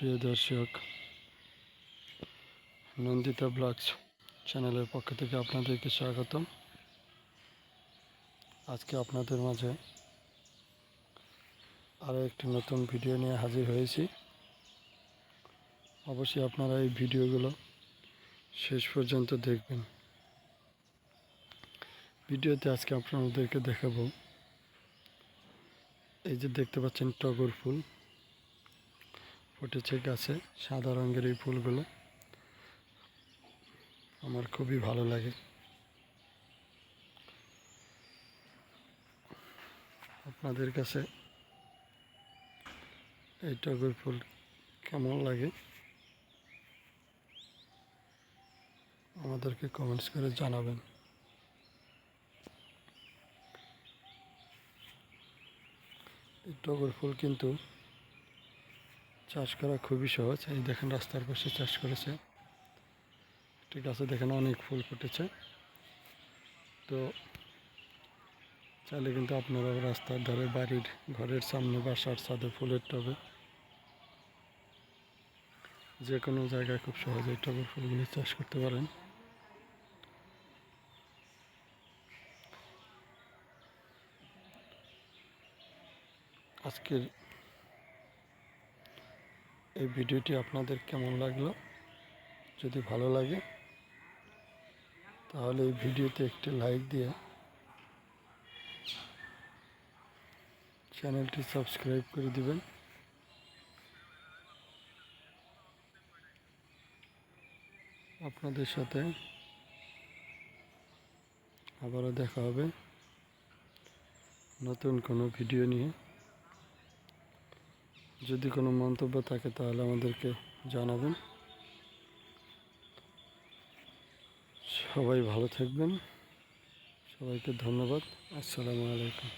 প্রিয় দর্শক, নন্দিতা ব্লগস চ্যানেলের পক্ষ থেকে আপনাদেরকে স্বাগতম। আজকে আপনাদের মাঝে আরও একটি নতুন ভিডিও নিয়ে হাজির হয়েছি। অবশ্যই আপনারা এই ভিডিওগুলো শেষ পর্যন্ত দেখবেন। ভিডিওতে আজকে আপনাদেরকে দেখাবো, এই যে দেখতে পাচ্ছেন টগর ফুল ফুটেছে গাছে। সাদা রঙের এই ফুলগুলো আমার খুবই ভালো লাগে। আপনাদের কাছে এই টগর ফুল কেমন লাগে আমাদেরকে কমেন্টস করে জানাবেন। এই টগর ফুল কিন্তু চাষ করা খুবই সহজ। এই দেখেন রাস্তার পাশে চাষ করেছে, ঠিক আছে। দেখেন অনেক ফুল ফুটেছে। তো চাইলে কিন্তু আপনারা রাস্তার ধারে, বাড়ির ঘরের সামনে, বাসার ছাদে ফুলের টবে, যে কোনো জায়গায় খুব সহজে টগর ফুলগুলি চাষ করতে পারেন। আজকের এই ভিডিওটি আপনাদের কেমন লাগলো? যদি ভালো লাগে তাহলে এই ভিডিওতে একটি লাইক দিয়ে চ্যানেলটি সাবস্ক্রাইব করে দিবেন। আপনাদের সাথে আবারও দেখা হবে নতুন কোনো ভিডিও নিয়ে। যদি কোনো মন্তব্য থাকে তাহলে আমাদেরকে জানাবেন। সবাই ভালো থাকবেন। সবাইকে ধন্যবাদ। আসসালামু আলাইকুম।